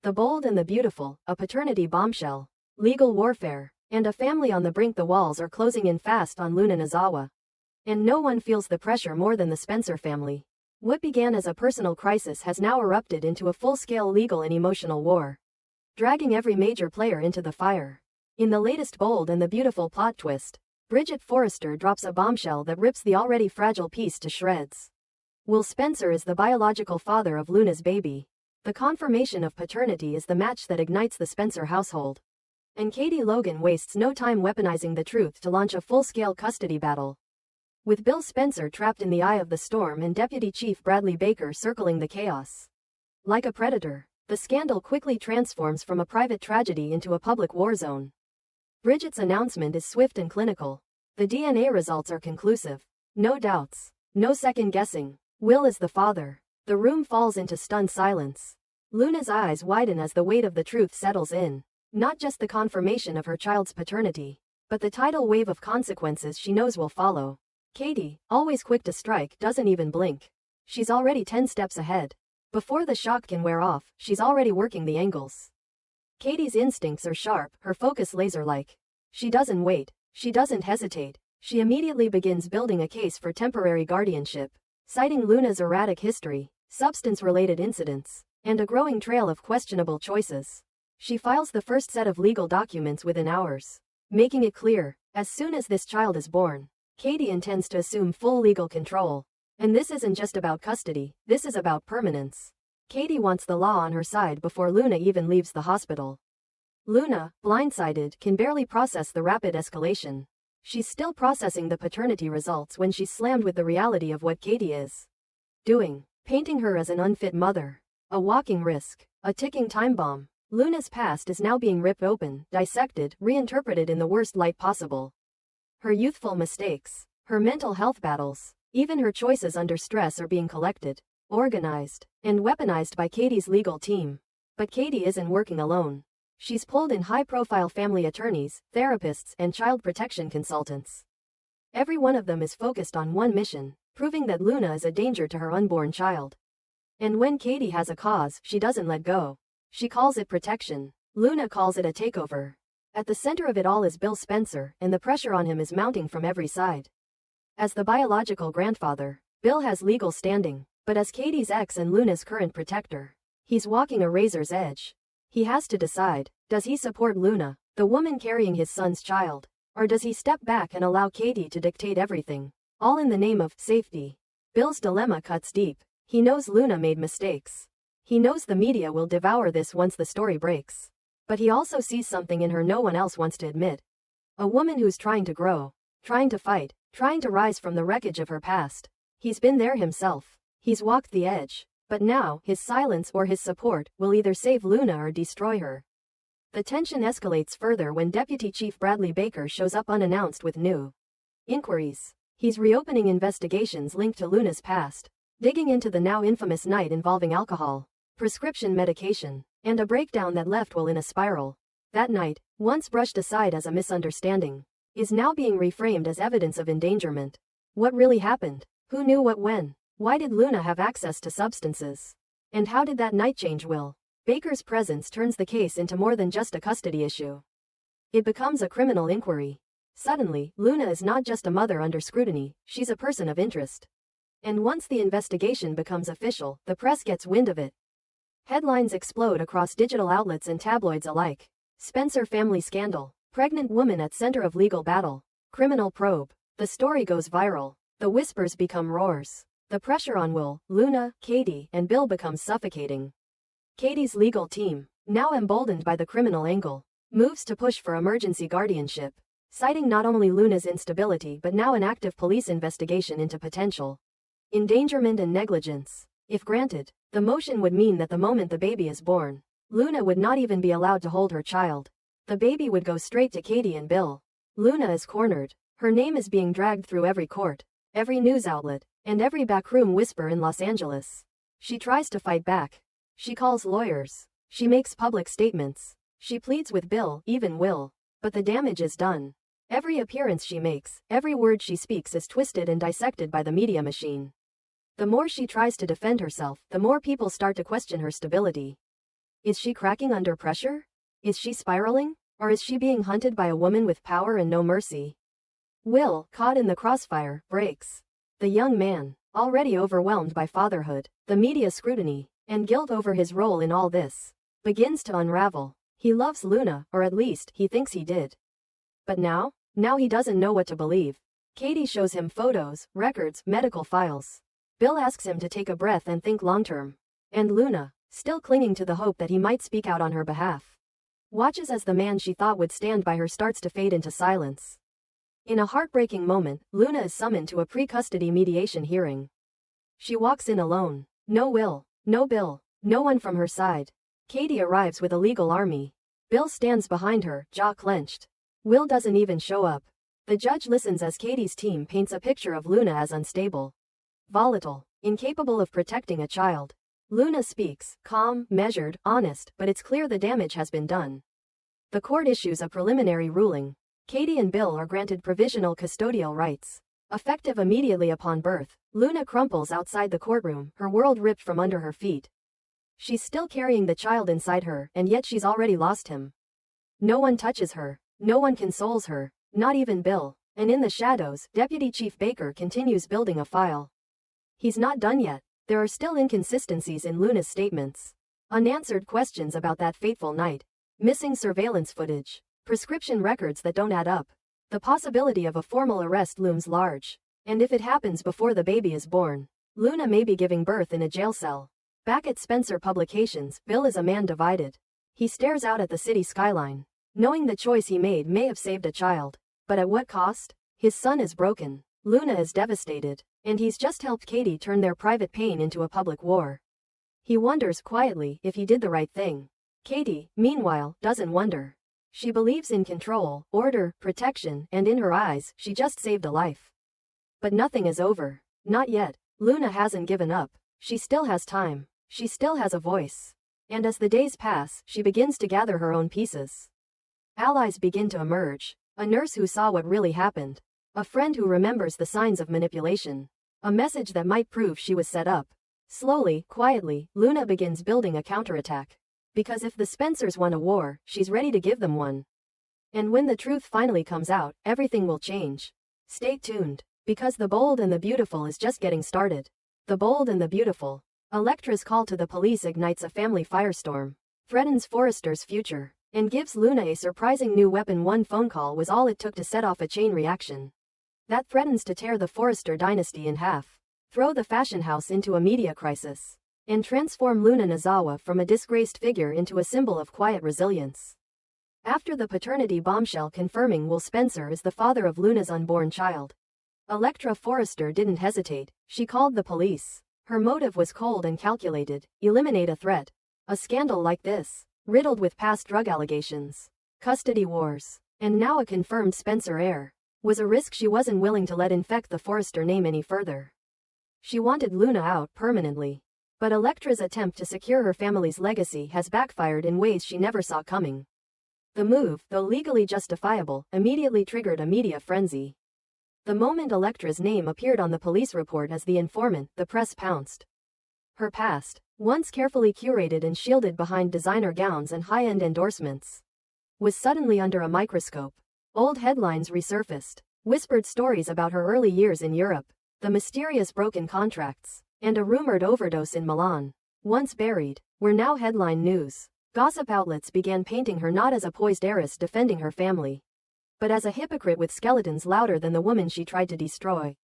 The Bold and the Beautiful, a paternity bombshell, legal warfare, and a family on the brink. The walls are closing in fast on Luna Nozawa. And no one feels the pressure more than the Spencer family. What began as a personal crisis has now erupted into a full-scale legal and emotional war, dragging every major player into the fire. In the latest Bold and the Beautiful plot twist, Bridget Forrester drops a bombshell that rips the already fragile peace to shreds. Will Spencer is the biological father of Luna's baby. The confirmation of paternity is the match that ignites the Spencer household. And Katie Logan wastes no time weaponizing the truth to launch a full-scale custody battle. With Bill Spencer trapped in the eye of the storm and Deputy Chief Bradley Baker circling the chaos. Like a predator, the scandal quickly transforms from a private tragedy into a public war zone. Bridget's announcement is swift and clinical. The DNA results are conclusive. No doubts. No second guessing. Will is the father. The room falls into stunned silence. Luna's eyes widen as the weight of the truth settles in. Not just the confirmation of her child's paternity, but the tidal wave of consequences she knows will follow. Katie, always quick to strike, doesn't even blink. She's already 10 steps ahead. Before the shock can wear off, she's already working the angles. Katie's instincts are sharp, her focus laser-like. She doesn't wait. She doesn't hesitate. She immediately begins building a case for temporary guardianship, citing Luna's erratic history, substance-related incidents, and a growing trail of questionable choices. She files the first set of legal documents within hours, making it clear, as soon as this child is born, Katie intends to assume full legal control. And this isn't just about custody, this is about permanence. Katie wants the law on her side before Luna even leaves the hospital. Luna, blindsided, can barely process the rapid escalation. She's still processing the paternity results when she's slammed with the reality of what Katie is doing, painting her as an unfit mother, a walking risk, a ticking time bomb. Luna's past is now being ripped open, dissected, reinterpreted in the worst light possible. Her youthful mistakes, her mental health battles, even her choices under stress are being collected, organized, and weaponized by Katie's legal team. But Katie isn't working alone. She's pulled in high-profile family attorneys, therapists, and child protection consultants. Every one of them is focused on one mission, proving that Luna is a danger to her unborn child. And when Katie has a cause, she doesn't let go. She calls it protection. Luna calls it a takeover. At the center of it all is Bill Spencer, and the pressure on him is mounting from every side. As the biological grandfather, Bill has legal standing, but as Katie's ex and Luna's current protector, he's walking a razor's edge. He has to decide, does he support Luna, the woman carrying his son's child, or does he step back and allow Katie to dictate everything, all in the name of safety? Bill's dilemma cuts deep. He knows Luna made mistakes. He knows the media will devour this once the story breaks. But he also sees something in her no one else wants to admit. A woman who's trying to grow, trying to fight, trying to rise from the wreckage of her past. He's been there himself. He's walked the edge. But now, his silence or his support will either save Luna or destroy her. The tension escalates further when Deputy Chief Bradley Baker shows up unannounced with new inquiries. He's reopening investigations linked to Luna's past, digging into the now infamous night involving alcohol, prescription medication, and a breakdown that left Will in a spiral. That night, once brushed aside as a misunderstanding, is now being reframed as evidence of endangerment. What really happened? Who knew what when? Why did Luna have access to substances? And how did that night change Will? Baker's presence turns the case into more than just a custody issue. It becomes a criminal inquiry. Suddenly, Luna is not just a mother under scrutiny, she's a person of interest. And once the investigation becomes official, the press gets wind of it. Headlines explode across digital outlets and tabloids alike. Spencer family scandal. Pregnant woman at center of legal battle. Criminal probe. The story goes viral. The whispers become roars. The pressure on Will, Luna, Katie, and Bill becomes suffocating. Katie's legal team, now emboldened by the criminal angle, moves to push for emergency guardianship, citing not only Luna's instability but now an active police investigation into potential endangerment and negligence. If granted, the motion would mean that the moment the baby is born, Luna would not even be allowed to hold her child. The baby would go straight to Katie and Bill. Luna is cornered. Her name is being dragged through every court, every news outlet, and every backroom whisper in Los Angeles. She tries to fight back. She calls lawyers. She makes public statements. She pleads with Bill, even Will. But the damage is done. Every appearance she makes, every word she speaks is twisted and dissected by the media machine. The more she tries to defend herself, the more people start to question her stability. Is she cracking under pressure? Is she spiraling? Or is she being hunted by a woman with power and no mercy? Will, caught in the crossfire, breaks. The young man, already overwhelmed by fatherhood, the media scrutiny, and guilt over his role in all this, begins to unravel. He loves Luna, or at least, he thinks he did. But now he doesn't know what to believe. Katie shows him photos, records, medical files. Bill asks him to take a breath and think long-term. And Luna, still clinging to the hope that he might speak out on her behalf, watches as the man she thought would stand by her starts to fade into silence. In a heartbreaking moment, Luna is summoned to a pre-custody mediation hearing. She walks in alone. No Will, no Bill, no one from her side. Katie arrives with a legal army. Bill stands behind her, jaw clenched. Will doesn't even show up. The judge listens as Katie's team paints a picture of Luna as unstable, volatile, incapable of protecting a child. Luna speaks, calm, measured, honest, but it's clear the damage has been done. The court issues a preliminary ruling. Katie and Bill are granted provisional custodial rights. Effective immediately upon birth, Luna crumples outside the courtroom, her world ripped from under her feet. She's still carrying the child inside her, and yet she's already lost him. No one touches her. No one consoles her, not even Bill. And in the shadows, Deputy Chief Baker continues building a file. He's not done yet. There are still inconsistencies in Luna's statements. Unanswered questions about that fateful night. Missing surveillance footage. Prescription records that don't add up. The possibility of a formal arrest looms large. And if it happens before the baby is born, Luna may be giving birth in a jail cell. Back at Spencer Publications, Bill is a man divided. He stares out at the city skyline, knowing the choice he made may have saved a child. But at what cost? His son is broken. Luna is devastated. And he's just helped Katie turn their private pain into a public war. He wonders quietly if he did the right thing. Katie, meanwhile, doesn't wonder. She believes in control, order, protection, and in her eyes, she just saved a life. But nothing is over. Not yet. Luna hasn't given up. She still has time. She still has a voice. And as the days pass, she begins to gather her own pieces. Allies begin to emerge. A nurse who saw what really happened. A friend who remembers the signs of manipulation. A message that might prove she was set up. Slowly, quietly, Luna begins building a counterattack. Because if the Spencers won a war, she's ready to give them one. And when the truth finally comes out, everything will change. Stay tuned. Because The Bold and the Beautiful is just getting started. The Bold and the Beautiful. Electra's call to the police ignites a family firestorm. Threatens Forrester's future. And gives Luna a surprising new weapon. One phone call was all it took to set off a chain reaction that threatens to tear the Forrester dynasty in half, throw the fashion house into a media crisis, and transform Luna Nozawa from a disgraced figure into a symbol of quiet resilience. After the paternity bombshell confirming Will Spencer is the father of Luna's unborn child, Electra Forrester didn't hesitate. She called the police. Her motive was cold and calculated: eliminate a threat. A scandal like this, riddled with past drug allegations, custody wars, and now a confirmed Spencer heir, was a risk she wasn't willing to let infect the Forrester name any further. She wanted Luna out permanently. But Electra's attempt to secure her family's legacy has backfired in ways she never saw coming. The move, though legally justifiable, immediately triggered a media frenzy. The moment Electra's name appeared on the police report as the informant, the press pounced. Her past, once carefully curated and shielded behind designer gowns and high-end endorsements, was suddenly under a microscope. Old headlines resurfaced, whispered stories about her early years in Europe, the mysterious broken contracts, and a rumored overdose in Milan, once buried, were now headline news. Gossip outlets began painting her not as a poised heiress defending her family, but as a hypocrite with skeletons louder than the woman she tried to destroy.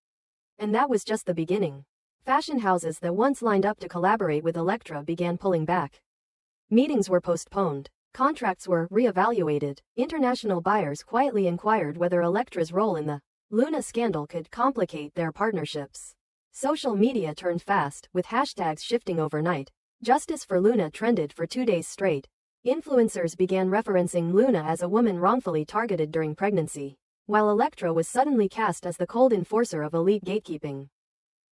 And that was just the beginning. Fashion houses that once lined up to collaborate with Electra began pulling back. Meetings were postponed. Contracts were re-evaluated. International buyers quietly inquired whether Electra's role in the Luna scandal could complicate their partnerships. Social media turned fast, with hashtags shifting overnight. Justice for Luna trended for 2 days straight. Influencers began referencing Luna as a woman wrongfully targeted during pregnancy, while Electra was suddenly cast as the cold enforcer of elite gatekeeping.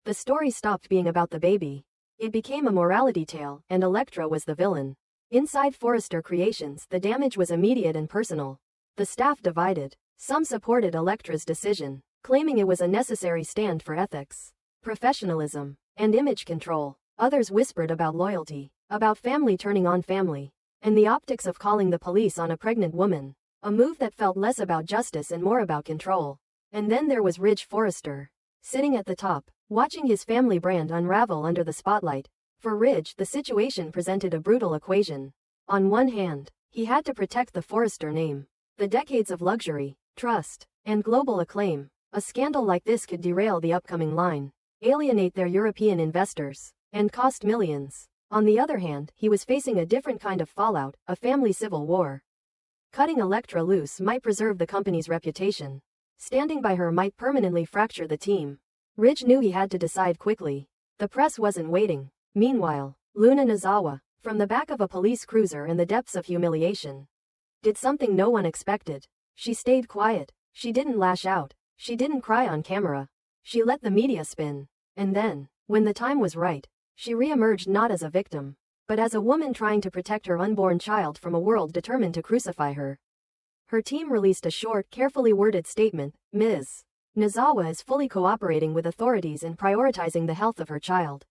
The story stopped being about the baby. It became a morality tale, and Electra was the villain. Inside Forrester Creations, the damage was immediate and personal. The staff divided. Some supported Electra's decision, claiming it was a necessary stand for ethics, professionalism, and image control. Others whispered about loyalty, about family turning on family. And the optics of calling the police on a pregnant woman. A move that felt less about justice and more about control. And then there was Ridge Forrester. Sitting at the top, watching his family brand unravel under the spotlight. For Ridge, the situation presented a brutal equation. On one hand, he had to protect the Forrester name. The decades of luxury, trust, and global acclaim. A scandal like this could derail the upcoming line, alienate their European investors, and cost millions. On the other hand, he was facing a different kind of fallout, a family civil war. Cutting Elektra loose might preserve the company's reputation. Standing by her might permanently fracture the team. Ridge knew he had to decide quickly. The press wasn't waiting. Meanwhile, Luna Nozawa, from the back of a police cruiser in the depths of humiliation, did something no one expected. She stayed quiet. She didn't lash out. She didn't cry on camera. She let the media spin. And then, when the time was right, she re-emerged not as a victim, but as a woman trying to protect her unborn child from a world determined to crucify her. Her team released a short, carefully worded statement. Ms. Nozawa is fully cooperating with authorities in prioritizing the health of her child.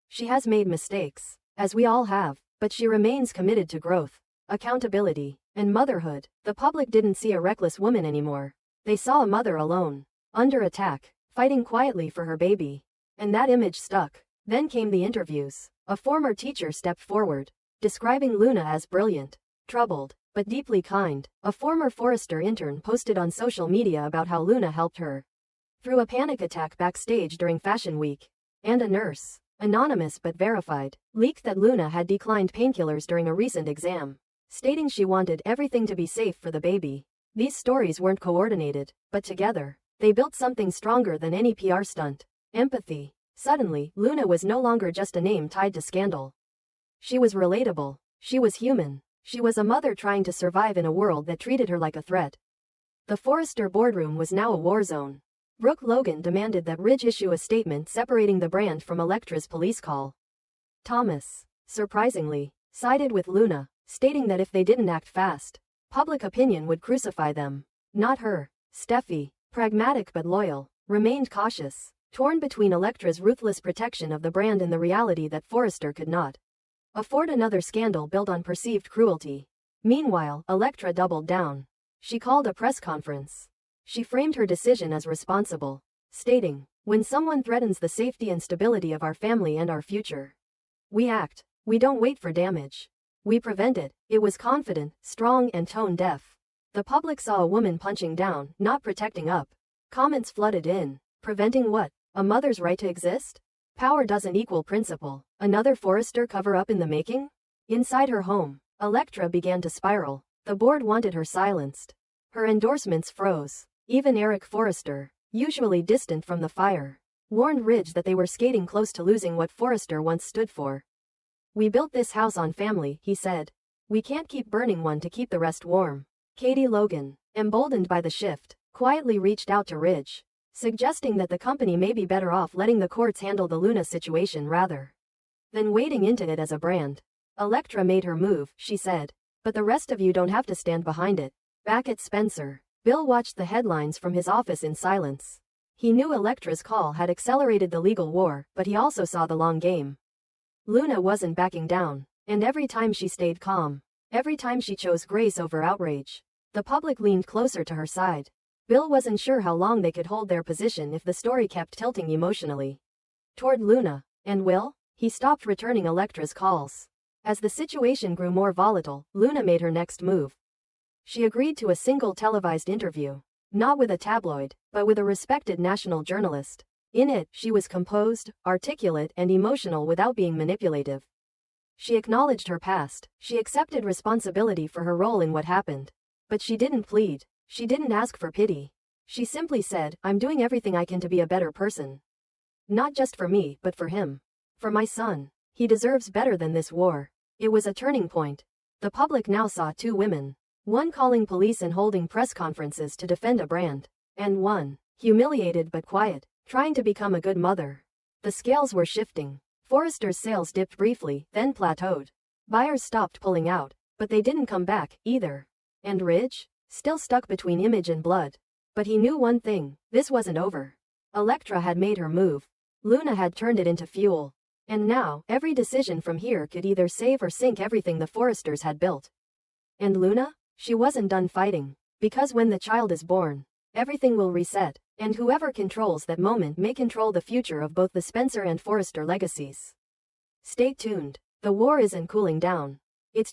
She has made mistakes, as we all have, but she remains committed to growth, accountability, and motherhood. The public didn't see a reckless woman anymore. They saw a mother alone, under attack, fighting quietly for her baby. And that image stuck. Then came the interviews. A former teacher stepped forward, describing Luna as brilliant, troubled, but deeply kind. A former Forrester intern posted on social media about how Luna helped her through a panic attack backstage during Fashion Week. And a nurse, anonymous but verified, leaked that Luna had declined painkillers during a recent exam, stating she wanted everything to be safe for the baby. These stories weren't coordinated, but together, they built something stronger than any PR stunt. Empathy. Suddenly, Luna was no longer just a name tied to scandal. She was relatable. She was human. She was a mother trying to survive in a world that treated her like a threat. The Forrester boardroom was now a war zone. Brooke Logan demanded that Ridge issue a statement separating the brand from Elektra's police call. Thomas, surprisingly, sided with Luna, stating that if they didn't act fast, public opinion would crucify them. Not her. Steffi, pragmatic but loyal, remained cautious, torn between Elektra's ruthless protection of the brand and the reality that Forrester could not afford another scandal built on perceived cruelty. Meanwhile, Elektra doubled down. She called a press conference. She framed her decision as responsible, stating, "When someone threatens the safety and stability of our family and our future, we act. We don't wait for damage. We prevent it." It was confident, strong, and tone-deaf. The public saw a woman punching down, not protecting up. Comments flooded in. Preventing what? A mother's right to exist? Power doesn't equal principle. Another Forrester cover-up in the making? Inside her home, Elektra began to spiral. The board wanted her silenced. Her endorsements froze. Even Eric Forrester, usually distant from the fire, warned Ridge that they were skating close to losing what Forrester once stood for. "We built this house on family," he said. "We can't keep burning one to keep the rest warm." Katie Logan, emboldened by the shift, quietly reached out to Ridge, suggesting that the company may be better off letting the courts handle the Luna situation rather than wading into it as a brand. "Elektra made her move," she said, "but the rest of you don't have to stand behind it." Back at Spencer, Bill watched the headlines from his office in silence. He knew Elektra's call had accelerated the legal war, but he also saw the long game. Luna wasn't backing down, and every time she stayed calm, every time she chose grace over outrage, the public leaned closer to her side. Bill wasn't sure how long they could hold their position if the story kept tilting emotionally toward Luna. And Will? He stopped returning Elektra's calls. As the situation grew more volatile, Luna made her next move. She agreed to a single televised interview, not with a tabloid, but with a respected national journalist. In it, she was composed, articulate, and emotional without being manipulative. She acknowledged her past. She accepted responsibility for her role in what happened. But she didn't plead. She didn't ask for pity. She simply said, "I'm doing everything I can to be a better person. Not just for me, but for him. For my son. He deserves better than this war." It was a turning point. The public now saw two women. One calling police and holding press conferences to defend a brand. And one, humiliated but quiet, trying to become a good mother. The scales were shifting. Forrester's sales dipped briefly, then plateaued. Buyers stopped pulling out, but they didn't come back, either. And Ridge? Still stuck between image and blood. But he knew one thing, this wasn't over. Elektra had made her move. Luna had turned it into fuel. And now, every decision from here could either save or sink everything the Foresters had built. And Luna? She wasn't done fighting. Because when the child is born, everything will reset, and whoever controls that moment may control the future of both the Spencer and Forrester legacies. Stay tuned. The war isn't cooling down. It's